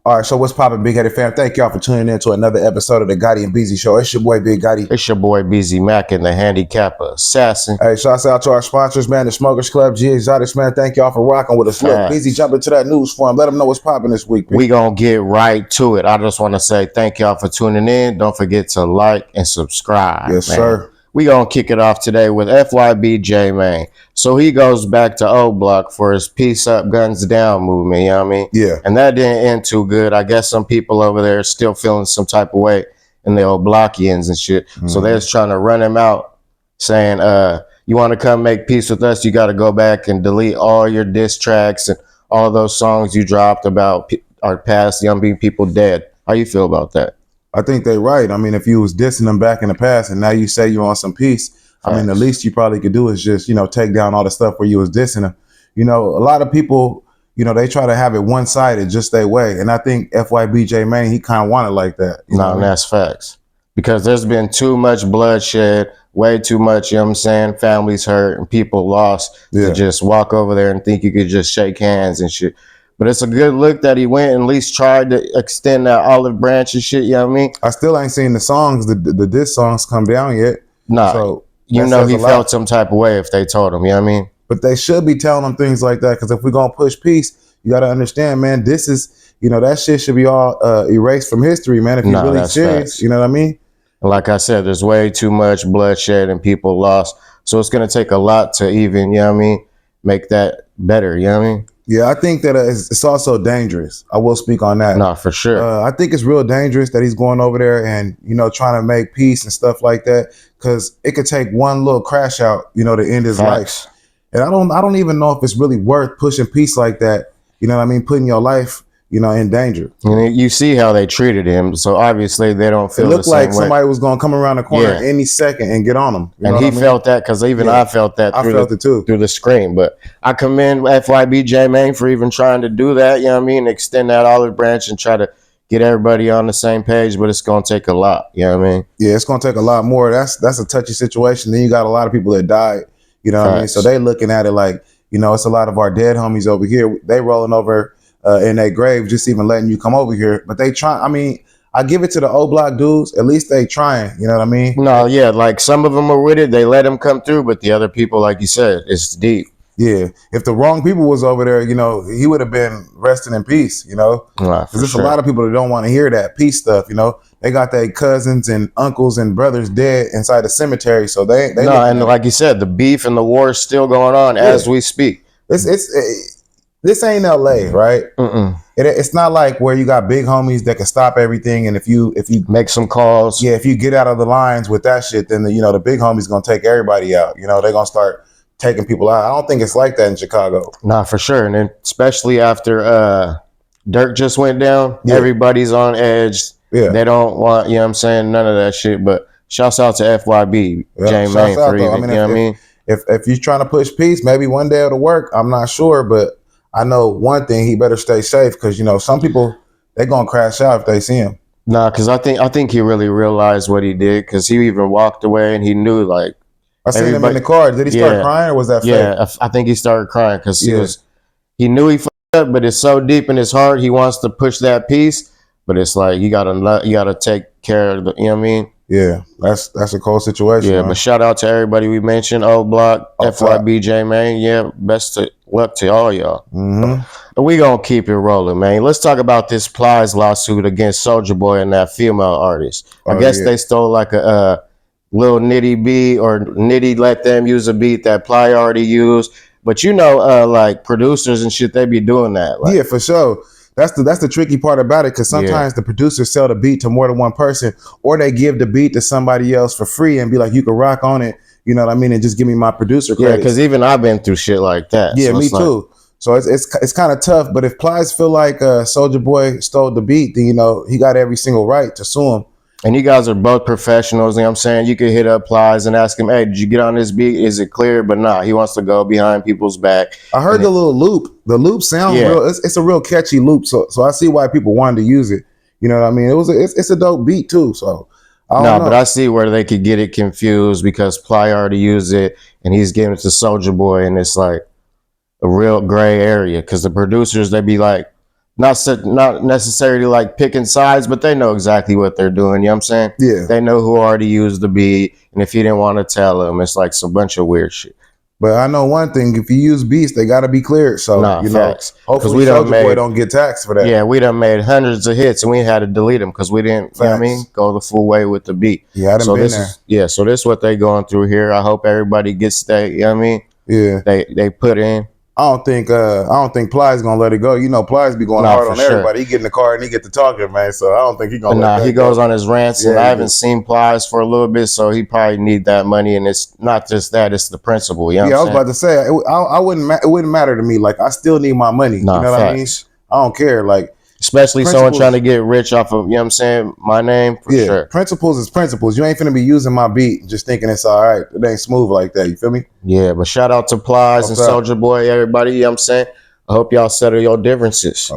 All right, so what's poppin', Big Headed fam? Thank y'all for tuning in to another episode of the Gotti and Beezy Show. It's your boy, Big Gotti. It's your boy, BZ Mac, and the handicapper assassin. Hey, shouts out to our sponsors, man, the Smokers Club, G Exotics, man. Thank y'all for rocking with us. Look, Beezy, jump into that news for him. Let them know what's popping this week. We gonna get right to it. I just want to say thank y'all for tuning in. Don't forget to like and subscribe. Yes, man. sir. We gonna kick it off today with FYBJ, man. So he goes back to O Block for his Peace Up, Guns Down movement, you know what I mean? Yeah. And that didn't end too good. I guess some people over there are still feeling some type of way in the old Blockians and shit. So they're just trying to run him out, saying, you want to come make peace with us, you got to go back and delete all your diss tracks and all those songs you dropped about our past young people dead. How you feel about that? I think they right. I mean, if you was dissing them back in the past and now you say you want some peace, I mean, the least you probably could do is just, take down all the stuff where you was dissing them. A lot of people, they try to have it one-sided just their way. And I think FYBJ Mane, he kind of wanted like that. No, that's facts. Because there's been too much bloodshed, way too much, you know what I'm saying, families hurt and people lost to just walk over there and think you could just shake hands and shit. But it's a good look that he went and at least tried to extend that olive branch and shit, you know what I mean? I still ain't seen the songs, the diss songs come down yet. Nah, so he felt some type of way if they told him, you know what I mean? But they should be telling them things like that, because if we're going to push peace, you got to understand, man, this is, that shit should be all erased from history, man, if you're really serious, facts. You know what I mean? And like I said, there's way too much bloodshed and people lost. So it's going to take a lot to even, you know what I mean, make that better, you know what I mean? Yeah, I think that it's also dangerous. I will speak on that. No, for sure. I think it's real dangerous that he's going over there and, trying to make peace and stuff like that, because it could take one little crash out, to end his life. And I don't even know if it's really worth pushing peace like that. You know what I mean? Putting your life, in danger. And you see how they treated him. So obviously they don't feel the same way. It looked like somebody was going to come around the corner any second and get on him. And he felt that, because even I felt that through the screen. But I commend FYBJ Mane for even trying to do that, you know what I mean? Extend that olive branch and try to get everybody on the same page, but it's going to take a lot, you know what I mean? Yeah, it's going to take a lot more. That's a touchy situation. Then you got a lot of people that died, you know what I mean? So they looking at it like, it's a lot of our dead homies over here. They rolling over in their grave, just even letting you come over here. But they try. I mean, I give it to the O Block dudes. At least they trying. You know what I mean? No, yeah, like some of them are with it. They let them come through, but the other people, like you said, it's deep. Yeah, if the wrong people was over there, he would have been resting in peace. Because there's a lot of people that don't want to hear that peace stuff. They got their cousins and uncles and brothers dead inside the cemetery, so they no. And like you said, the beef and the war is still going on as we speak. This ain't LA, right? It's not like where you got big homies that can stop everything, and if you make some calls, if you get out of the lines with that shit, then the big homies gonna take everybody out. They're gonna start taking people out. I don't think it's like that in Chicago. Nah, for sure. And then especially after Dirk just went down, everybody's on edge. Yeah, they don't want, you know what I'm saying, none of that shit. But shouts out to FYB J Mane for even, you know what I mean? If you're trying to push peace, maybe one day it'll work. I'm not sure, but I know one thing: he better stay safe, because some people, they're gonna crash out if they see him. Nah, because I think he really realized what he did, because he even walked away and he knew, like, I seen him in the car. Did he start crying, or was that fake? Yeah, I think he started crying because he knew he fucked up, but it's so deep in his heart he wants to push that peace. But it's like you gotta take care of the, you know what I mean? Yeah, that's a cold situation. Yeah, man. But shout out to everybody we mentioned, O Block, FYBJ Mane. Yeah, best of luck to all y'all. And we gonna keep it rolling, man. Let's talk about this Plies lawsuit against Soulja Boy and that female artist. I guess they stole like a little Nitty beat, or Nitty let them use a beat that Ply already used. But like producers and shit, they be doing that. Like, yeah, for sure. That's the tricky part about it, because sometimes the producers sell the beat to more than one person, or they give the beat to somebody else for free and be like, you can rock on it, you know what I mean, and just give me my producer credit. Yeah, because even I've been through shit like that. Yeah, so me too. So it's kind of tough. But if Plies feel like Soulja Boy stole the beat, then he got every single right to sue him. And you guys are both professionals, you know what I'm saying? You could hit up Plies and ask him, hey, did you get on this beat? Is it clear? But nah, he wants to go behind people's back. I heard the little loop. The loop sounds real. It's a real catchy loop. So I see why people wanted to use it. You know what I mean? It's a dope beat too. So I don't know. But I see where they could get it confused, because Ply already used it and he's giving it to Soulja Boy, and it's like a real gray area, because the producers, they be like, not necessarily like picking sides, but they know exactly what they're doing. You know what I'm saying? Yeah. They know who already used the beat, and if you didn't want to tell them, it's like some bunch of weird shit. But I know one thing: if you use beats, they got to be cleared. So facts. hopefully, Soulja Boy don't get taxed for that. Yeah, we done made hundreds of hits, and we had to delete them because we didn't. You know what I mean, go the full way with the beat. Yeah, I done been there. So this is what they going through here. I hope everybody gets that. You know what I mean? Yeah. They put in. I don't think Plies gonna let it go. You know, Plies be going hard on everybody. He get in the car and he get to talking, man. So I don't think he gonna. Let he goes on his rants, and I haven't seen Plies for a little bit, so he probably need that money. And it's not just that; it's the principle. You know I was about to say, it wouldn't matter to me. Like I still need my money. You know what I mean? I don't care. Like especially someone trying to get rich off of, you know what I'm saying, my name, for sure. Principles is principles. You ain't finna be using my beat just thinking it's all right. It ain't smooth like that. You feel me? Yeah, but shout out to Plies and Soulja Boy, everybody, you know what I'm saying? I hope y'all settle your differences.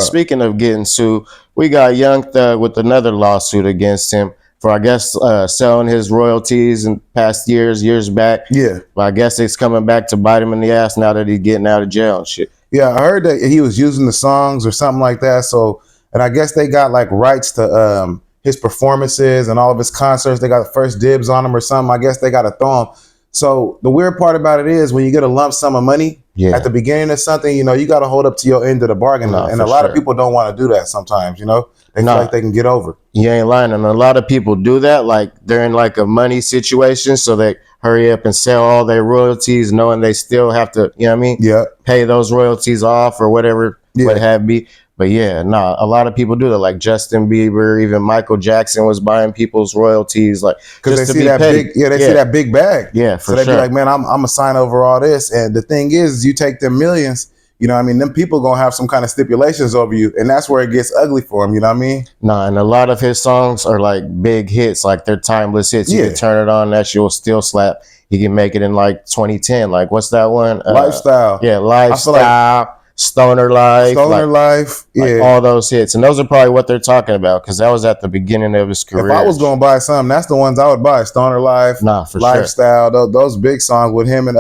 Speaking of getting sued, we got Young Thug with another lawsuit against him for, I guess, selling his royalties in past years back. Yeah. But I guess it's coming back to bite him in the ass now that he's getting out of jail and shit. Yeah, I heard that he was using the songs or something like that. So, and I guess they got like rights to his performances and all of his concerts. They got first dibs on him or something. I guess they got to throw him. So the weird part about it is when you get a lump sum of money at the beginning of something, you know, you got to hold up to your end of the bargain. And a lot of people don't want to do that sometimes, you know. They feel like they can get over. You ain't lying. And a lot of people do that. Like they're in like a money situation. So they hurry up and sell all their royalties knowing they still have to, you know what I mean? Yeah. Pay those royalties off or whatever, what have be. But yeah, a lot of people do that. Like Justin Bieber, even Michael Jackson was buying people's royalties, like because they see that big, see that big bag. Yeah, so they be like, man, I'm gonna sign over all this. And the thing is, you take them millions, you know what I mean? Them people gonna have some kind of stipulations over you, and that's where it gets ugly for them. You know what I mean? And a lot of his songs are like big hits, like they're timeless hits. You can turn it on, that shit will still slap. He can make it in like 2010. Like what's that one? Lifestyle. Yeah, Lifestyle. Stoner Life, all those hits, and those are probably what they're talking about because that was at the beginning of his career. If I was gonna buy something, that's the ones I would buy: Stoner Life, for Lifestyle, those big songs with him and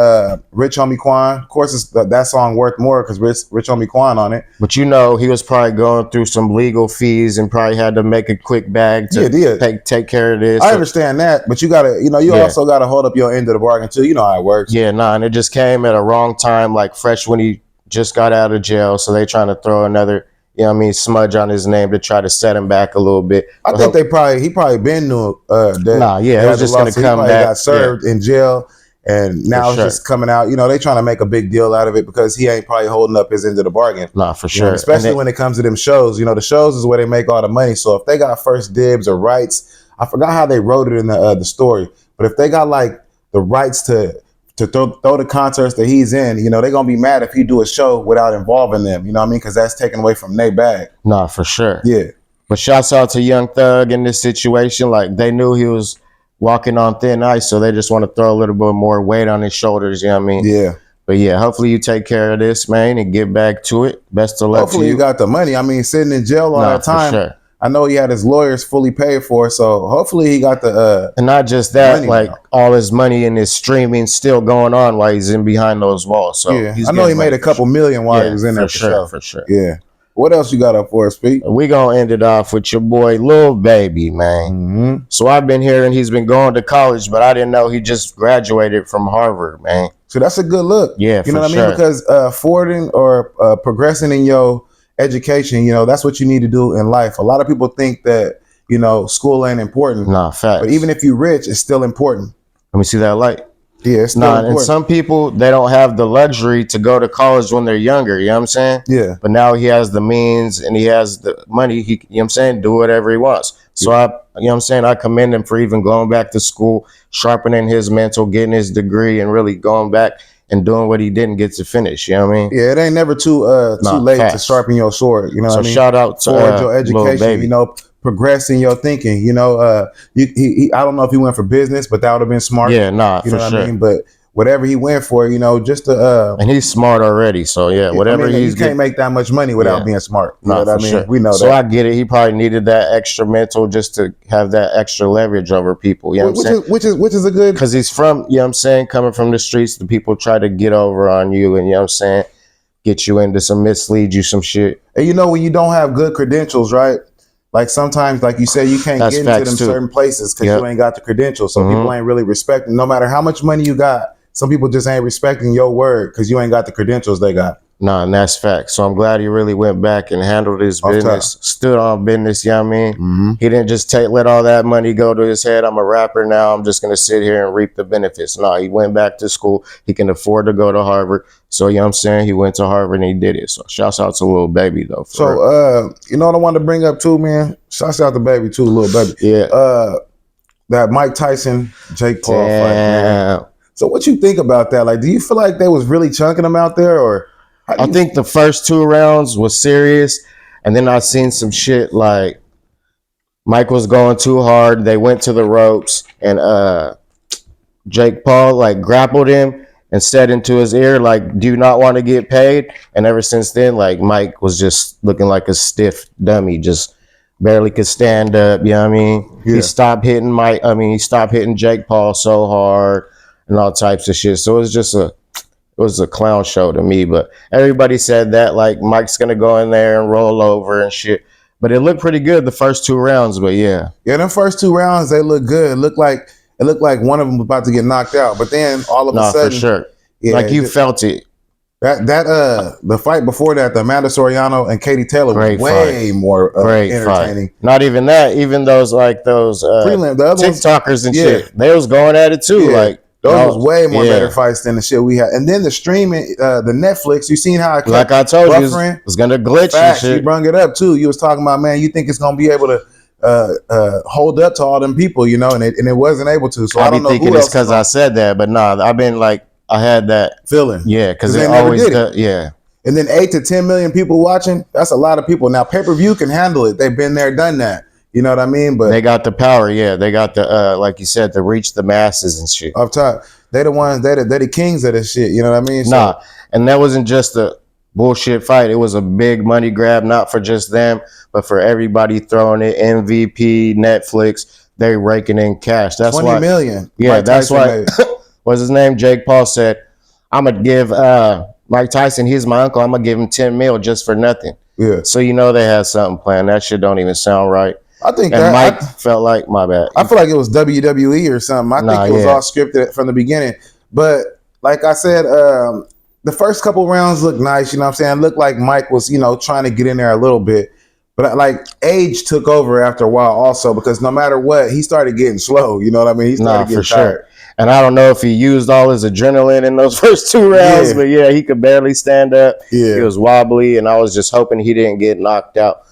Rich Homie Quan. Of course, it's that song worth more because Rich Homie Quan on it. But you know, he was probably going through some legal fees and probably had to make a quick bag to take care of this. I understand that, but you gotta, you also gotta hold up your end of the bargain too. You know how it works. Yeah, and it just came at a wrong time, like fresh when he just got out of jail, so they trying to throw another, you know what I mean, smudge on his name to try to set him back a little bit. I think he probably been knew that. It was just gonna come back. Got served in jail, and now it's just coming out. You know, they trying to make a big deal out of it because he ain't probably holding up his end of the bargain. For sure. Know, especially when it comes to them shows. You know, the shows is where they make all the money. So if they got first dibs or rights, I forgot how they wrote it in the story, but if they got like the rights to throw the concerts that he's in, you know, they're going to be mad if he do a show without involving them, you know what I mean? Because that's taken away from their bag. For sure. Yeah. But shouts out to Young Thug in this situation. Like, they knew he was walking on thin ice, so they just want to throw a little bit more weight on his shoulders, you know what I mean? Yeah. But yeah, hopefully you take care of this, man, and get back to it. Best of luck to you. Hopefully you got the money. I mean, sitting in jail all that time. For sure. I know he had his lawyers fully paid for, so hopefully he got the and not just that, like all his money and his streaming still going on while he's in behind those walls. So yeah, I know he made a couple million while he was in there for sure. Yeah. What else you got up for us, Pete? We gonna end it off with your boy Lil Baby, man. Mm-hmm. So I've been hearing he's been going to college, but I didn't know he just graduated from Harvard, man. So that's a good look. Yeah, you know what I mean? Because forwarding or progressing in your education, you know, that's what you need to do in life. A lot of people think that, you know, school ain't important. Facts. But even if you're rich, it's still important. Let me see that light. Yeah, it's still important. And some people, they don't have the luxury to go to college when they're younger, you know what I'm saying? Yeah. But now he has the means and he has the money, he, you know what I'm saying, do whatever he wants. So you know what I'm saying, I commend him for even going back to school, sharpening his mental, getting his degree, and really going back and doing what he didn't get to finish, you know what I mean? Yeah, it ain't never too late to sharpen your sword, you know what I mean? So shout out to your education, you know, progressing your thinking, you know, I don't know if he went for business, but that would have been smart. Yeah, you know for what sure. I mean? But whatever he went for, you know, just to and he's smart already, so yeah, whatever you can't make that much money without being smart. You know what I mean? Sure. We know so that. I get it. He probably needed that extra mental just to have that extra leverage over people. You know what I'm saying? Which is a good, because he's from, you know what I'm saying, coming from the streets, the people try to get over on you, and you know what I'm saying. get you into mislead you some shit. And you know, when you don't have good credentials, right? Like sometimes, like you said, you can't get into them certain places because you ain't got the credentials. So people ain't really respecting, no matter how much money you got, some people just ain't respecting your word because you ain't got the credentials they got. Nah, and that's fact. So I'm glad he really went back and handled his business, stood on business, you know what I mean? He didn't just let all that money go to his head. I'm a rapper now. I'm just going to sit here and reap the benefits. No, he went back to school. He can afford to go to Harvard. So, you know what I'm saying? He went to Harvard and he did it. So, shouts out to Lil Baby, though. So, you know what I wanted to bring up, too, man? Shouts out to Baby, too, Lil Baby. Yeah. That Mike Tyson, Jake Paul fight, man. So, what you think about that? Like, do you feel like they was really chunking him out there, or... I think the first 2 rounds was serious, and then I seen some shit like Mike was going too hard. They went to the ropes, and Jake Paul like grappled him and said into his ear like, "Do you not want to get paid?" And ever since then, like Mike was just looking like a stiff dummy, just barely could stand up. You know what I mean? Yeah. He stopped hitting he stopped hitting Jake Paul so hard and all types of shit. So it was a clown show to me, but everybody said that like Mike's gonna go in there and roll over and shit. But it looked pretty good the first 2 rounds. But yeah, them first 2 rounds they look good. It looked like one of them was about to get knocked out, but then all of a sudden, for sure, like you felt it. That the fight before that, the Amanda Soriano and Katie Taylor, was way more entertaining. Fight. Not even that, even those prelim, the other TikTokers and shit, they was going at it too, like. Those was way more better fights than the shit we had. And then the streaming, the Netflix, you seen how it like I told you, it was going to glitch and shit. You brung it up too. You was talking about, man, you think it's going to be able to hold up to all them people, you know, and it wasn't able to. So I don't know who else. Thinking it's because I said that, but nah, I've been like, I had that feeling. Yeah, because it always does. Yeah. And then 8 to 10 million people watching, that's a lot of people. Now, pay-per-view can handle it. They've been there, done that. You know what I mean? But they got the power, yeah. They got the like you said, to reach the masses and shit. Up top. They the ones, they the kings of this shit, you know what I mean? So, and that wasn't just a bullshit fight. It was a big money grab, not for just them, but for everybody throwing it. MVP, Netflix, they raking in cash. That's 20 million. Yeah, Mike that's Tyson why what's his name? Jake Paul said, I'm gonna give Mike Tyson, he's my uncle, I'm gonna give him 10 mil just for nothing. Yeah. So you know they had something planned. That shit don't even sound right. I think and Mike felt like, my bad. I feel like it was WWE or something. I think it was all scripted from the beginning. But like I said, the first couple rounds looked nice. You know what I'm saying? It looked like Mike was, you know, trying to get in there a little bit. But like age took over after a while also, because no matter what, he started getting slow. You know what I mean? He started getting tired. Sure. And I don't know if he used all his adrenaline in those first 2 rounds, but yeah, he could barely stand up. Yeah. He was wobbly, and I was just hoping he didn't get knocked out.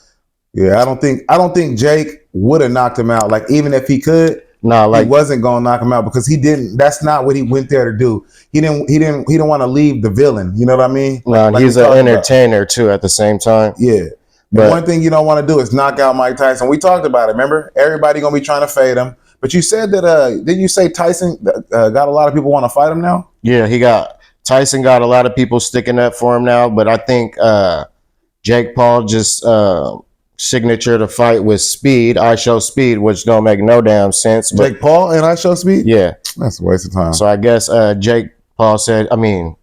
Yeah, I don't think Jake would have knocked him out. Like, even if he could, he wasn't gonna knock him out because he didn't. That's not what he went there to do. He didn't want to leave the villain. You know what I mean? No, he's an entertainer too at the same time. Yeah. But one thing you don't want to do is knock out Mike Tyson. We talked about it. Remember, everybody gonna be trying to fade him. But you said that. Didn't you say Tyson got a lot of people want to fight him now? Yeah, Tyson got a lot of people sticking up for him now. But I think Jake Paul just. Signature to fight with Speed, I Show Speed, which don't make no damn sense. But Jake Paul and I Show Speed? Yeah. That's a waste of time. So I guess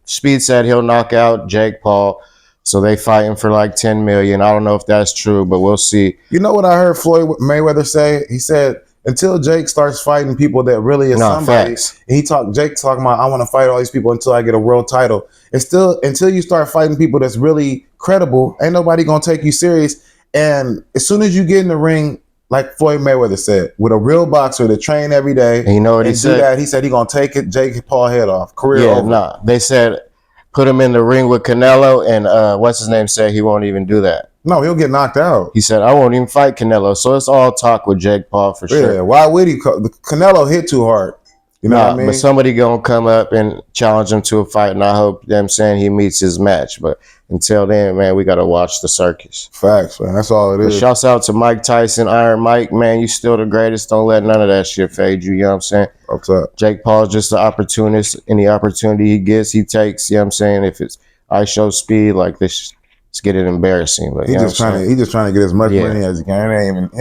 Speed said he'll knock out Jake Paul. So they fighting for like 10 million. I don't know if that's true, but we'll see. You know what I heard Floyd Mayweather say? He said, until Jake starts fighting people that really is somebody, and Jake talking about, I want to fight all these people until I get a world title. It's still, until you start fighting people that's really credible, ain't nobody going to take you serious. And as soon as you get in the ring, like Floyd Mayweather said, with a real boxer that train every day, and you know what he said? He said he gonna take Jake Paul head off. Career over. Nah. They said put him in the ring with Canelo, and what's his name said he won't even do that. No, he'll get knocked out. He said I won't even fight Canelo. So it's all talk with Jake Paul for sure. Yeah, why would he? Canelo hit too hard. You know what I mean? But somebody gonna come up and challenge him to a fight, and I hope them saying he meets his match. But until then, man, we gotta watch the circus. Facts, man. That's all it is. Shouts out to Mike Tyson, Iron Mike, man. You still the greatest. Don't let none of that shit fade you. You know what I'm saying? What's up? Jake Paul's just an opportunist. Any opportunity he gets, he takes. You know what I'm saying? If it's I Show Speed, like this, it's getting embarrassing. But he's just trying to get as much money as he can. He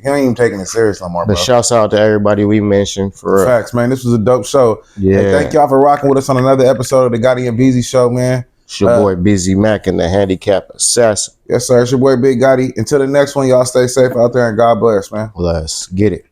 ain't even taking it serious no more, bro. But shouts out to everybody we mentioned for facts, man. This was a dope show. Yeah. Hey, thank y'all for rocking with us on another episode of the Gotti and Beezy Show, man. It's your boy Busy Mac and the Handicap Assassin. Yes, sir. It's your boy Big Gotti. Until the next one, y'all stay safe out there and God bless, man. Let's get it.